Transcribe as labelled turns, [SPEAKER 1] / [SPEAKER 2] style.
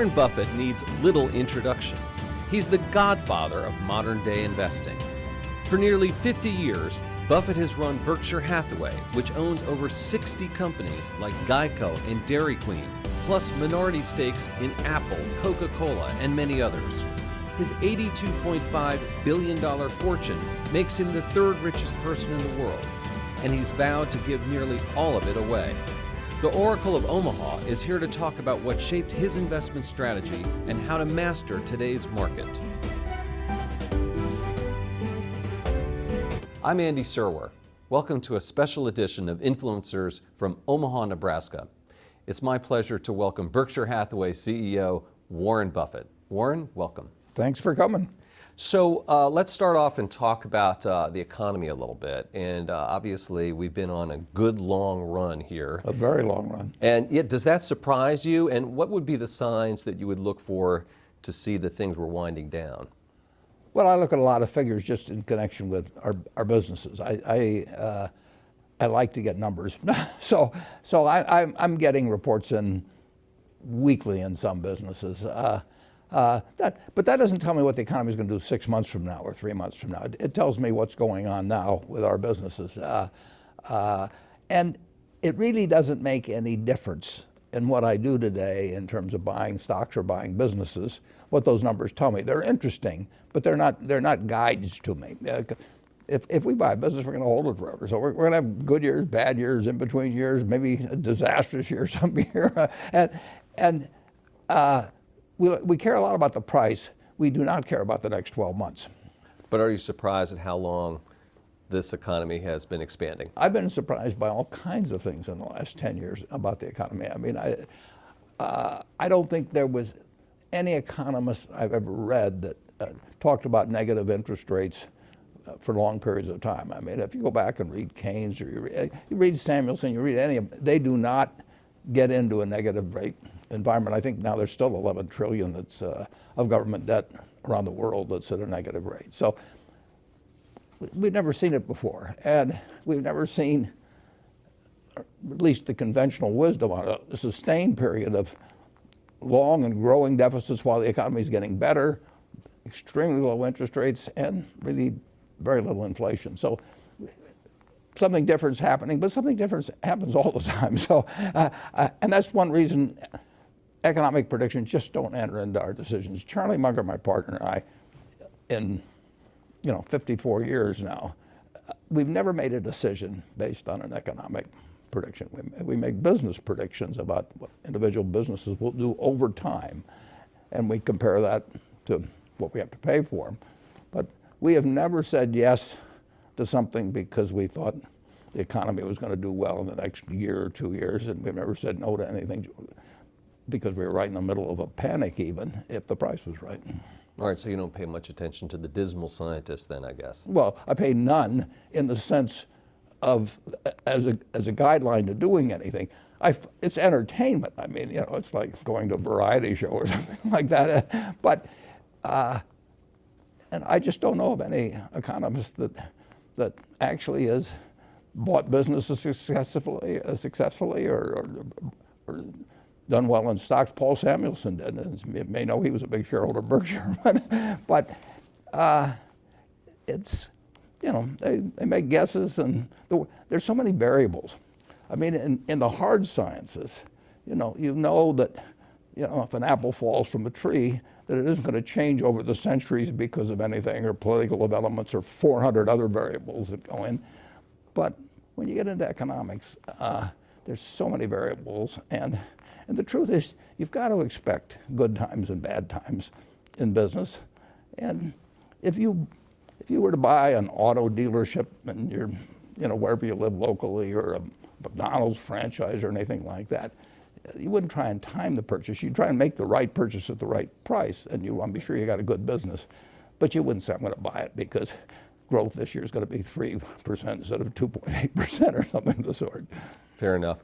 [SPEAKER 1] Warren Buffett needs little introduction. He's the godfather of modern-day investing. For nearly 50 years, Buffett has run Berkshire Hathaway, which owns over 60 companies like Geico and Dairy Queen, plus minority stakes in Apple, Coca-Cola, and many others. His $82.5 billion fortune makes him the third richest person in the world, and he's vowed to give nearly all of it away. The Oracle of Omaha is here to talk about what shaped his investment strategy and how to master today's market. I'm Andy Serwer. Welcome to a special edition of Influencers from Omaha, Nebraska. It's my pleasure to welcome Berkshire Hathaway CEO Warren Buffett. Warren, welcome.
[SPEAKER 2] Thanks for coming.
[SPEAKER 1] So let's start off and talk about the economy a little bit. And obviously, we've been on a good long run here.
[SPEAKER 2] A very long run.
[SPEAKER 1] And yet, does that surprise you? And what would be the signs that you would look for to see that things were winding down?
[SPEAKER 2] Well, I look at a lot of figures just in connection with our businesses. I like to get numbers. so I'm getting reports in weekly in some businesses. But that doesn't tell me what the economy is going to do 6 months from now or 3 months from now. It tells me what's going on now with our businesses. And it really doesn't make any difference in what I do today in terms of buying stocks or buying businesses, what those numbers tell me. They're interesting, but they're not guides to me. If we buy a business, we're going to hold it forever. So we're going to have good years, bad years, in between years, maybe a disastrous year some year. We care a lot about the price. We do not care about the next 12 months.
[SPEAKER 1] But are you surprised at how long this economy has been expanding?
[SPEAKER 2] I've been surprised by all kinds of things in the last 10 years about the economy. I mean, I don't think there was any economist I've ever read that talked about negative interest rates for long periods of time. I mean, if you go back and read Keynes or you read Samuelson, you read any of them, they do not get into a negative rate environment. I think now there's still 11 trillion that's of government debt around the world that's at a negative rate. So we've never seen it before, and we've never seen, at least the conventional wisdom on a sustained period of long and growing deficits while the economy is getting better, extremely low interest rates, and really very little inflation. So something different is happening, but something different happens all the time. So, and that's one reason economic predictions just don't enter into our decisions. Charlie Munger, my partner, and I, in 54 years now, we've never made a decision based on an economic prediction. We make business predictions about what individual businesses will do over time, and we compare that to what we have to pay for them. But we have never said yes to something because we thought the economy was going to do well in the next year or 2 years, and we've never said no to anything because we were right in the middle of a panic even if the price was right.
[SPEAKER 1] All right, so you don't pay much attention to the dismal scientists then, I guess.
[SPEAKER 2] Well, I pay none in the sense of as a guideline to doing anything. It's entertainment. I mean, it's like going to a variety show or something like that. But and I just don't know of any economist that actually has bought businesses successfully or done well in stocks. Paul Samuelson did. You may know he was a big shareholder of Berkshire, but it's, they make guesses, and there's so many variables. I mean, in the hard sciences, you know that if an apple falls from a tree, that it isn't going to change over the centuries because of anything or political developments or 400 other variables that go in. But when you get into economics, there's so many variables, and the truth is, you've got to expect good times and bad times in business. And if you were to buy an auto dealership and you're, wherever you live locally, or a McDonald's franchise or anything like that, you wouldn't try and time the purchase. You'd try and make the right purchase at the right price, and you want to be sure you got a good business. But you wouldn't say, I'm going to buy it because growth this year is going to be 3% instead of 2.8% or something of the sort.
[SPEAKER 1] Fair enough.